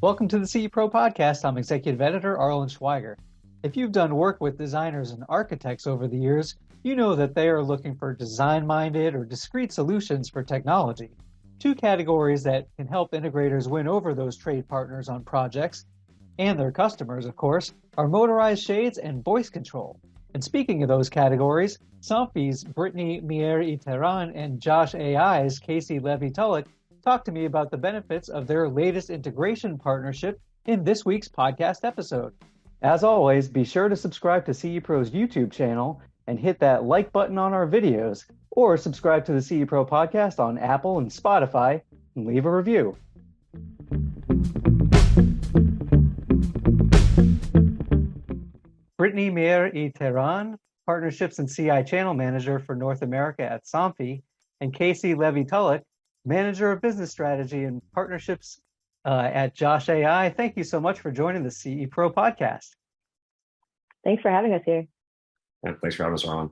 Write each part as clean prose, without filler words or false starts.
Welcome to the CE Pro podcast. I'm Executive Editor Arlen Schweiger. If you've done work with designers and architects over the years, you know that they are looking for design-minded or discrete solutions for technology. Two categories that can help integrators win over those trade partners on projects, and their customers, of course, are motorized shades and voice control. And speaking of those categories, Somfy's Brittany Mier y Teran and Josh.ai's Casey Levy-Tulloch talk to me about the benefits of their latest integration partnership in this week's podcast episode. As always, be sure to subscribe to CE Pro's YouTube channel and hit that like button on our videos, or subscribe to the CE Pro podcast on Apple and Spotify and leave a review. Brittany Mier y Teran, Partnerships and CI Channel Manager for North America at Somfy, and Casey Levy-Tulloch, Manager of Business Strategy and Partnerships at Josh.ai. Thank you so much for joining the CE Pro podcast. Thanks for having us here. Yeah, thanks for having us on.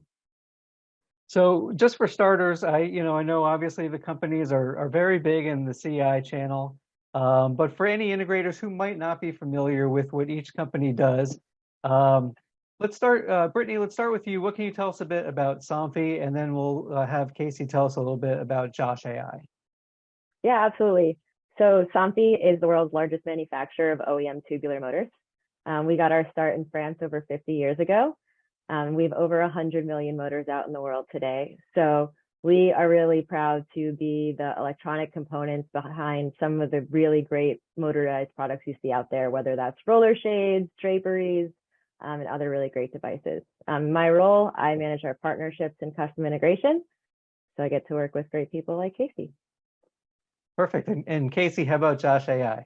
So just for starters, I know obviously the companies are very big in the CI channel, but for any integrators who might not be familiar with what each company does, let's start, Brittany, let's start with you. What can you tell us a bit about Somfy, and then we'll have Casey tell us a little bit about Josh.ai. Yeah, absolutely. So Somfy is the world's largest manufacturer of OEM tubular motors. We got our start in France over 50 years ago. We have over 100 million motors out in the world today. So we are really proud to be the electronic components behind some of the really great motorized products you see out there, whether that's roller shades, draperies, and other really great devices. My role, I manage our partnerships and custom integration. So I get to work with great people like Casey. Perfect. And Casey, how about Josh.ai?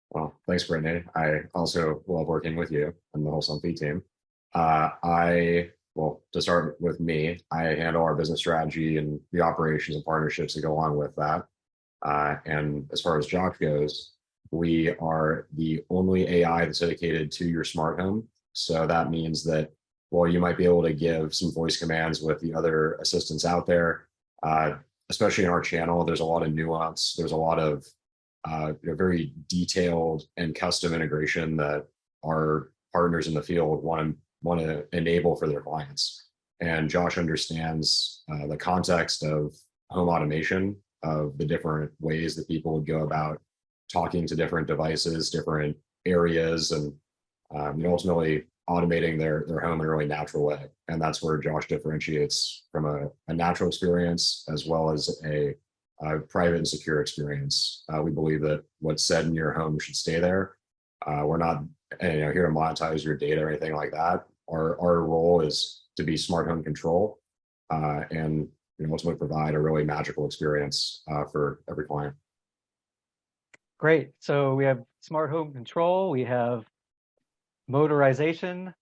Well, thanks, Brittany. I also love working with you and the whole Somfy team. To start with me, I handle our business strategy and the operations and partnerships that go along with that. And as far as Josh goes, we are the only AI that's dedicated to your smart home. So that means that while you might be able to give some voice commands with the other assistants out there, especially in our channel, there's a lot of nuance. There's a lot of very detailed and custom integration that our partners in the field want to enable for their clients. And Josh understands the context of home automation, of the different ways that people would go about talking to different devices, different areas, and ultimately automating their home in a really natural way. And that's where Josh differentiates from a natural experience as well as a private and secure experience. We believe that what's said in your home should stay there. We're not here to monetize your data or anything like that. Our role is to be smart home control and ultimately provide a really magical experience for every client. Great. So we have smart home control, we have motorization.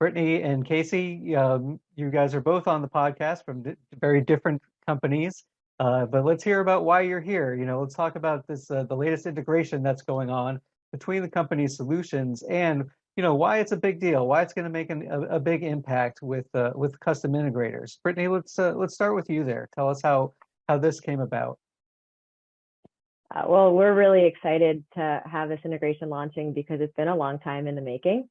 Brittany and Casey, you guys are both on the podcast from very different companies, but let's hear about why you're here. Let's talk about this, the latest integration that's going on between the company's solutions, and why it's a big deal, why it's going to make a big impact with custom integrators. Brittany, let's start with you there. Tell us how this came about. Well, we're really excited to have this integration launching because it's been a long time in the making.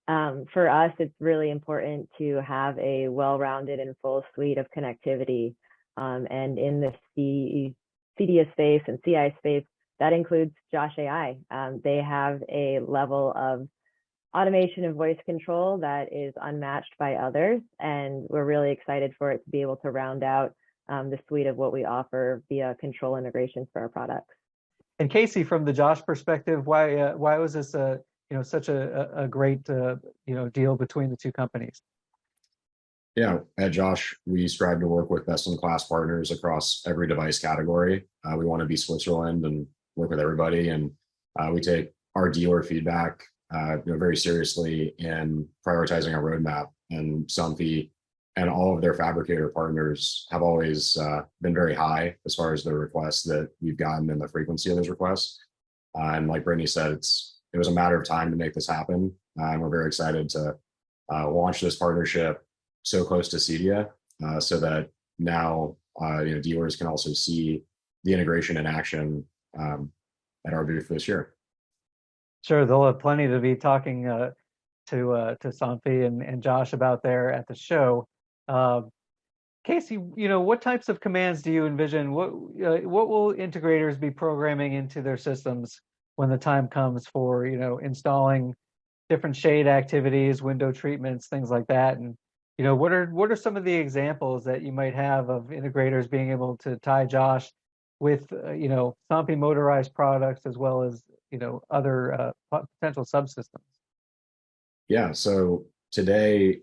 For us, it's really important to have a well-rounded and full suite of connectivity. And in the CDS space and CI space, that includes Josh.ai. They have a level of automation and voice control that is unmatched by others. And we're really excited for it to be able to round out the suite of what we offer via control integrations for our products. And Casey, from the Josh perspective, why was this such a great deal between the two companies? Yeah, at Josh, we strive to work with best-in-class partners across every device category. We want to be Switzerland and work with everybody, and we take our dealer feedback very seriously in prioritizing our roadmap. And Somfy and all of their fabricator partners have always been very high as far as the requests that we've gotten and the frequency of those requests. And like Brittany said, it was a matter of time to make this happen. And we're very excited to launch this partnership so close to CEDIA so that now dealers can also see the integration in action at our booth this year. Sure, they'll have plenty to be talking to Somfy and Josh about there at the show. Uh, Casey, what types of commands do you envision? What will integrators be programming into their systems when the time comes for installing different shade activities, window treatments, things like that? And what are some of the examples that you might have of integrators being able to tie Josh with Somfy motorized products as well as other potential subsystems? Yeah, so today,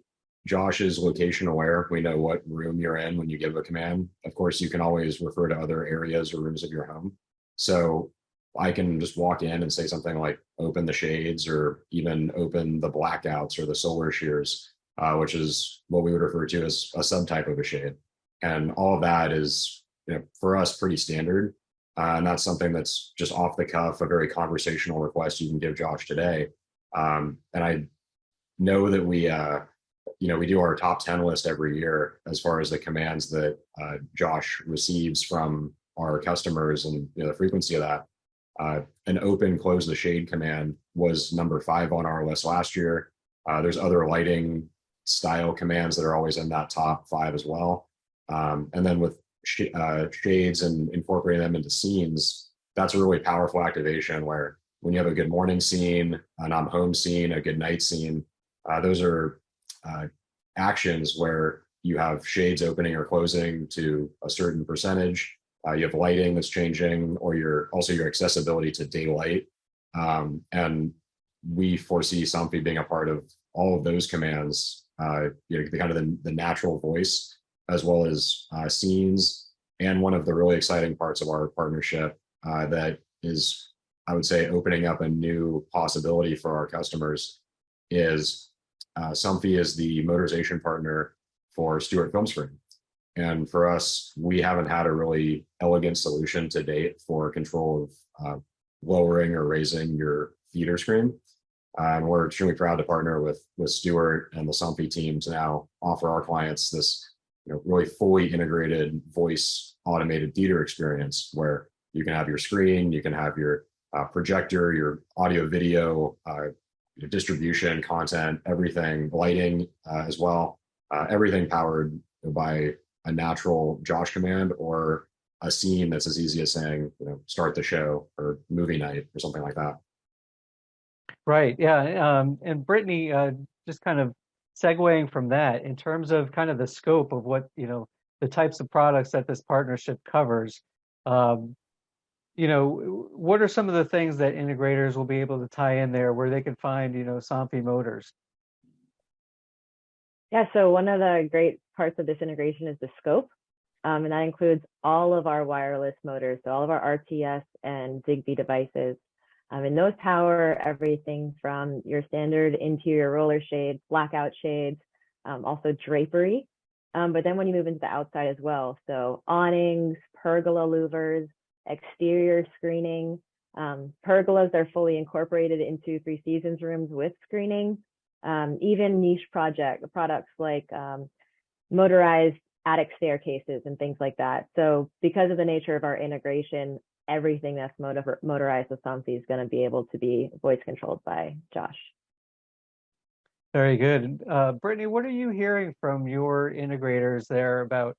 Josh is location aware. We know what room you're in when you give a command. Of course, you can always refer to other areas or rooms of your home. So I can just walk in and say something like open the shades or even open the blackouts or the solar shears, which is what we would refer to as a subtype of a shade. And all of that is, for us, pretty standard. And that's something that's just off the cuff, a very conversational request you can give Josh today. And I know that we do our top 10 list every year as far as the commands that Josh receives from our customers and the frequency of that. An open close the shade command was number 5 on our list last year. There's other lighting style commands that are always in that top 5 as well. And then with shades and incorporating them into scenes, that's a really powerful activation where when you have a good morning scene, an I'm home scene, a good night scene, those are actions where you have shades opening or closing to a certain percentage. You have lighting that's changing, or your accessibility to daylight. And we foresee Somfy being a part of all of those commands, the kind of the natural voice, as well as scenes. And one of the really exciting parts of our partnership that is, I would say, opening up a new possibility for our customers is Somfy is the motorization partner for Stewart Film Screen. And for us, we haven't had a really elegant solution to date for control of lowering or raising your theater screen. And we're extremely proud to partner with Stewart and the Somfy team to now offer our clients this really fully integrated voice automated theater experience where you can have your screen, you can have your projector, your audio video, distribution, content, everything, lighting as well, everything powered by a natural Josh command or a scene that's as easy as saying, start the show or movie night or something like that. Right. Yeah. And Brittany, just kind of segueing from that, in terms of kind of the scope of what, the types of products that this partnership covers, what are some of the things that integrators will be able to tie in there where they can find, Somfy motors? Yeah, so one of the great parts of this integration is the scope. And that includes all of our wireless motors, so all of our RTS and Zigbee devices. And those power everything from your standard interior roller shades, blackout shades, also drapery. But then when you move into the outside as well, so awnings, pergola louvers, exterior screening. Pergolas are fully incorporated into 3 Seasons rooms with screening. Even niche products like motorized attic staircases and things like that. So because of the nature of our integration, everything that's motorized with Somfy is going to be able to be voice controlled by Josh. Very good. Brittany, what are you hearing from your integrators there about,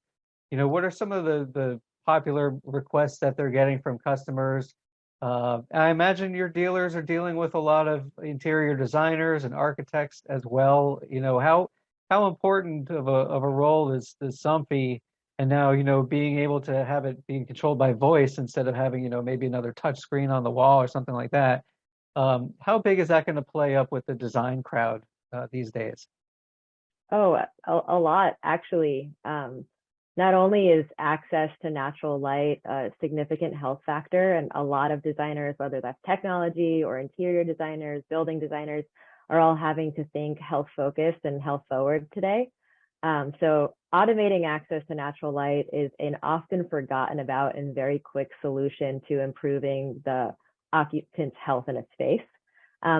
what are some of the popular requests that they're getting from customers? I imagine your dealers are dealing with a lot of interior designers and architects as well. How important of a role is Somfy, and now being able to have it being controlled by voice instead of having maybe another touch screen on the wall or something like that? How big is that going to play up with the design crowd these days? Oh, a lot actually. Not only is access to natural light a significant health factor, and a lot of designers, whether that's technology or interior designers, building designers, are all having to think health focused and health forward today. So automating access to natural light is an often forgotten about and very quick solution to improving the occupant's health in a space.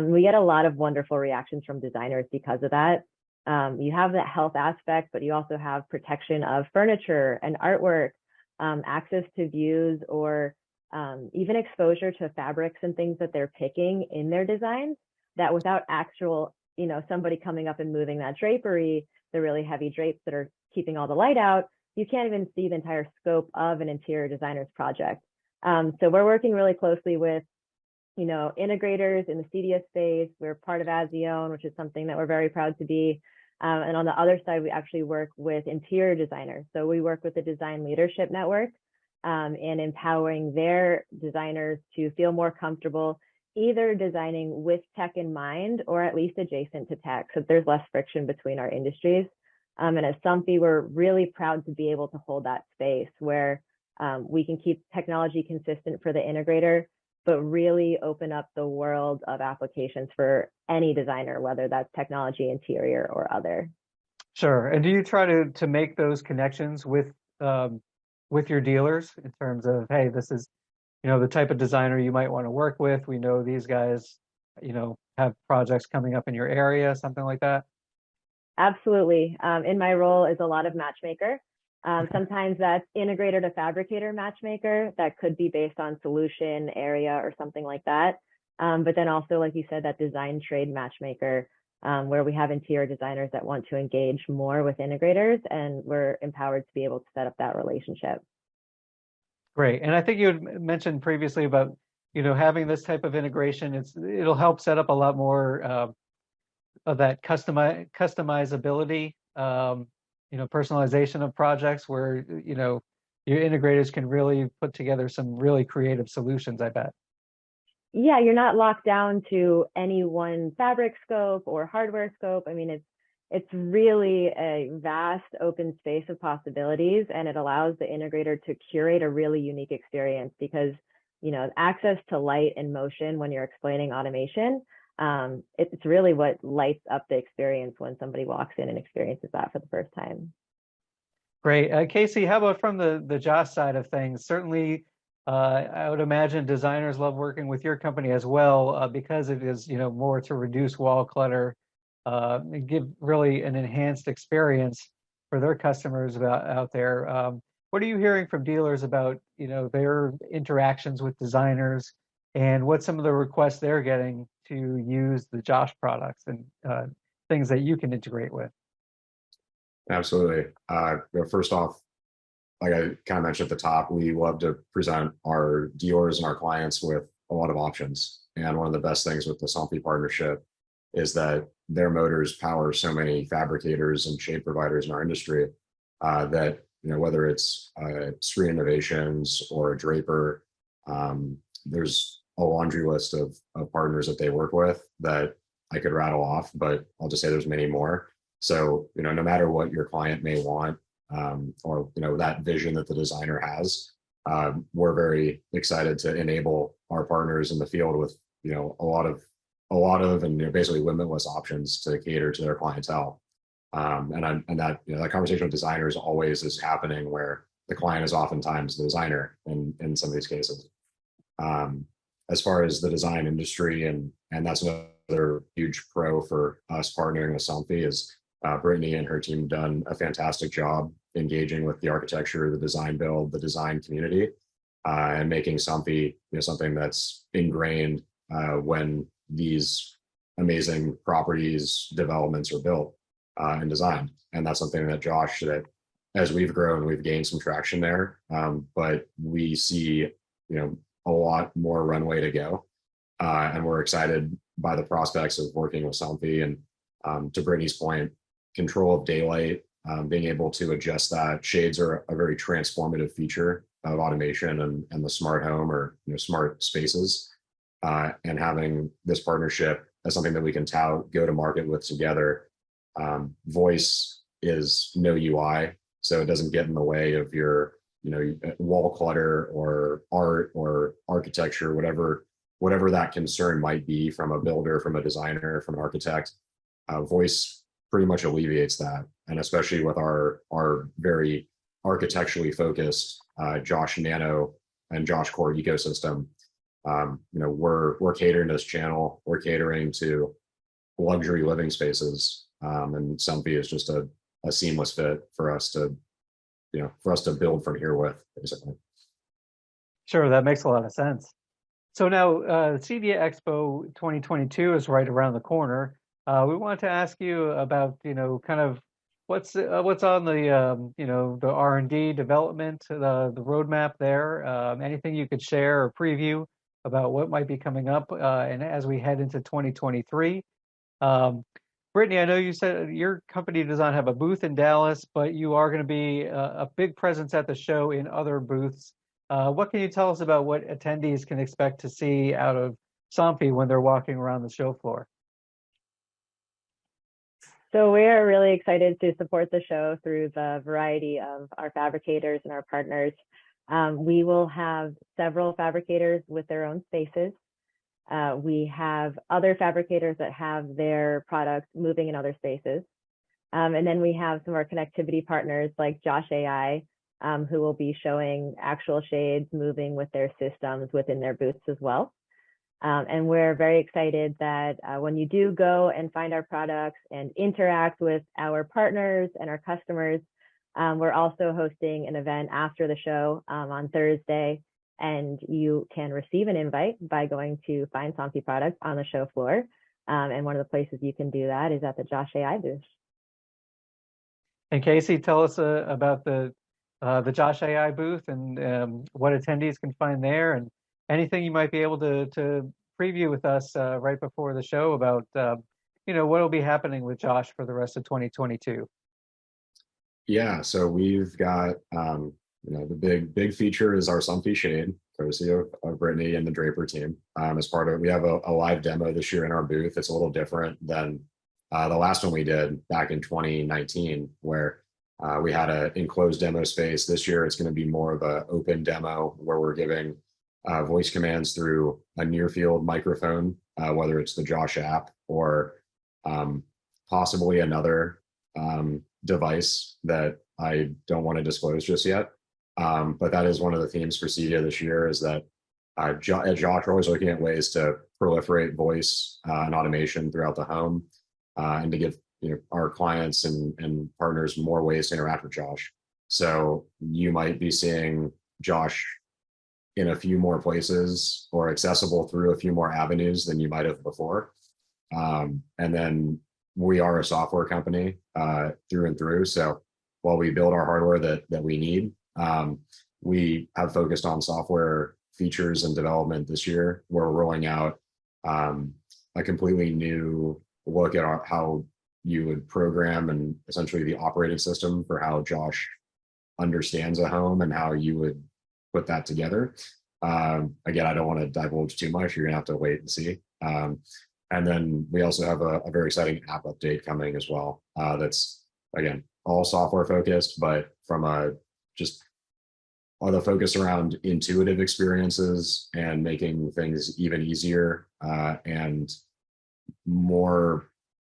We get a lot of wonderful reactions from designers because of that. You have that health aspect, but you also have protection of furniture and artwork, access to views or even exposure to fabrics and things that they're picking in their designs, that without actual, somebody coming up and moving that drapery, the really heavy drapes that are keeping all the light out, you can't even see the entire scope of an interior designer's project. So we're working really closely with, integrators in the CDS space. We're part of Azione, which is something that we're very proud to be. And on the other side, we actually work with interior designers. So we work with the Design Leadership Network and empowering their designers to feel more comfortable either designing with tech in mind or at least adjacent to tech, so there's less friction between our industries. And as Somfy, we're really proud to be able to hold that space where we can keep technology consistent for the integrator, but really open up the world of applications for any designer, whether that's technology, interior, or other. Sure. And do you try to make those connections with your dealers in terms of, hey, this is, the type of designer you might want to work with. We know these guys, have projects coming up in your area, something like that? Absolutely. In my role is a lot of matchmaker. Sometimes that's integrator to fabricator matchmaker. That could be based on solution, area, or something like that. But then also, like you said, that design trade matchmaker, where we have interior designers that want to engage more with integrators, and we're empowered to be able to set up that relationship. Great. And I think you had mentioned previously about, having this type of integration. It'll help set up a lot more of that customizability, personalization of projects where, your integrators can really put together some really creative solutions, I bet. Yeah, you're not locked down to any one fabric scope or hardware scope. I mean, it's really a vast open space of possibilities, and it allows the integrator to curate a really unique experience because, access to light and motion when you're explaining automation, it's really what lights up the experience when somebody walks in and experiences that for the first time. Great. Casey, how about from the Josh side of things? Certainly, I would imagine designers love working with your company as well because it is, more to reduce wall clutter, and give really an enhanced experience for their customers out there. What are you hearing from dealers about, their interactions with designers and what some of the requests they're getting to use the Josh products and things that you can integrate with? Absolutely. First off, like I kind of mentioned at the top, we love to present our dealers and our clients with a lot of options. And one of the best things with the Somfy partnership is that their motors power so many fabricators and shade providers in our industry that, whether it's Screen Innovations or a Draper, there's a laundry list of partners that they work with that I could rattle off, but I'll just say there's many more. So, no matter what your client may want, or, that vision that the designer has, we're very excited to enable our partners in the field with, a lot of, and basically limitless options to cater to their clientele. And that, that conversation with designers always is happening where the client is oftentimes the designer in some of these cases. As far as the design industry, and that's another huge pro for us partnering with Somfy is Brittany and her team have done a fantastic job engaging with the architecture, the design build, the design community, and making Somfy something that's ingrained when these amazing properties developments are built and designed. And that's something that Josh, that as we've grown, we've gained some traction there, but we see a lot more runway to go, and we're excited by the prospects of working with Somfy. And to Brittany's point, control of daylight, being able to adjust that. Shades are a very transformative feature of automation and the smart home or smart spaces. And having this partnership as something that we can go to market with together. Voice is no UI, so it doesn't get in the way of your wall clutter or art or architecture, whatever that concern might be from a builder, from a designer, from an architect. Voice pretty much alleviates that, and especially with our very architecturally focused Josh Nano and Josh Core ecosystem. We're catering to this channel. We're catering to luxury living spaces, and Somfy is just a seamless fit for us to build from here with, basically. Sure, that makes a lot of sense. So now, CEDIA Expo 2022 is right around the corner. We wanted to ask you about, kind of what's on the, the R&D development, the roadmap there. Anything you could share or preview about what might be coming up, and as we head into 2023. Um, Brittany, I know you said your company does not have a booth in Dallas, but you are going to be a big presence at the show in other booths. What can you tell us about what attendees can expect to see out of Somfy when they're walking around the show floor? So we are really excited to support the show through the variety of our fabricators and our partners. We will have several fabricators with their own spaces. We have other fabricators that have their products moving in other spaces. And then we have some of our connectivity partners like Josh.ai, who will be showing actual shades moving with their systems within their booths as well. And we're very excited that when you do go and find our products and interact with our partners and our customers, we're also hosting an event after the show on Thursday, and you can receive an invite by going to find Somfy products on the show floor. And one of the places you can do that is at the Josh.ai booth. And Casey, tell us about the Josh.ai booth and what attendees can find there, and anything you might be able to preview with us right before the show about what will be happening with Josh for the rest of 2022. Yeah, so we've got the big feature is our Somfy shade, courtesy of Brittany and the Draper team. As part of, we have a live demo this year in our booth. It's a little different than the last one we did back in 2019, where we had an enclosed demo space. This year, it's going to be more of an open demo where we're giving voice commands through a near field microphone, whether it's the Josh app or possibly another device that I don't want to disclose just yet. But that is one of the themes for CEDIA this year, is that at Josh, we're always looking at ways to proliferate voice and automation throughout the home, and to give our clients and partners more ways to interact with Josh. So you might be seeing Josh in a few more places or accessible through a few more avenues than you might have before. And then we are a software company through and through. So while we build our hardware that we need, we have focused on software features and development this year. We're rolling out a completely new look at how you would program and essentially the operating system for how Josh understands a home and how you would put that together. Again, I don't want to divulge too much. You're gonna have to wait and see. And then we also have a very exciting app update coming as well. That's, again, all software focused, but from the focus around intuitive experiences and making things even easier and more,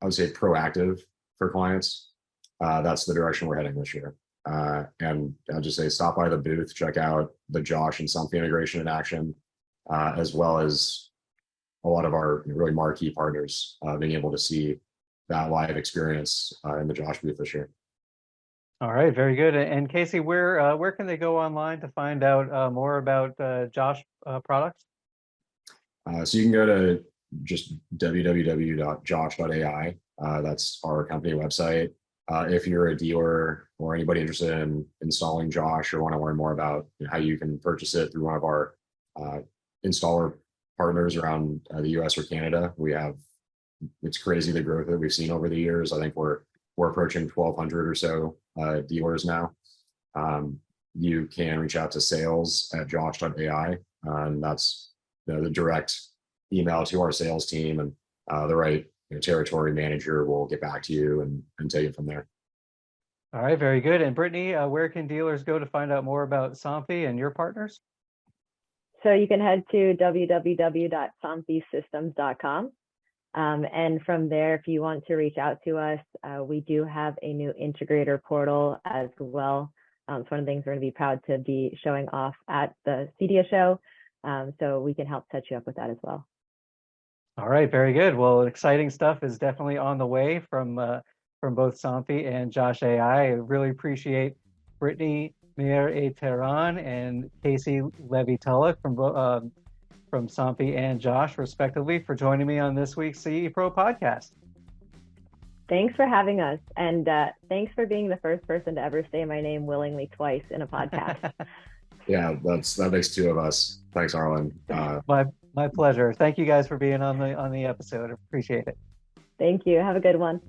I would say, proactive for clients. That's the direction we're heading this year. And I'll just say, stop by the booth, check out the Josh and Somfy integration in action, as well as a lot of our really marquee partners being able to see that live experience in the Josh booth this year. All right, very good. And Casey, where can they go online to find out more about Josh products? So you can go to just www.josh.ai. That's our company website. If you're a dealer or anybody interested in installing Josh or want to learn more about how you can purchase it through one of our installer partners around the US or Canada, it's crazy the growth that we've seen over the years. I think we're approaching 1,200 or so dealers now. You can reach out to sales@josh.ai, and that's the direct email to our sales team, and the right territory manager will get back to you and take it from there. All right, very good. And Brittany, where can dealers go to find out more about Somfy and your partners? So you can head to www.somfysystems.com. And from there, if you want to reach out to us, we do have a new integrator portal as well. It's one of the things we're going to be proud to be showing off at the CEDIA show. So we can help set you up with that as well. All right, very good. Well, exciting stuff is definitely on the way from both Somfy and Josh.ai. I really appreciate Brittany Mier y Teran and Casey Levy-Tulloch from Somfy and Josh, respectively, for joining me on this week's CE Pro podcast. Thanks for having us, and thanks for being the first person to ever say my name willingly twice in a podcast. Yeah, that makes two of us. Thanks, Arlen. My pleasure. Thank you guys for being on the episode. Appreciate it. Thank you. Have a good one.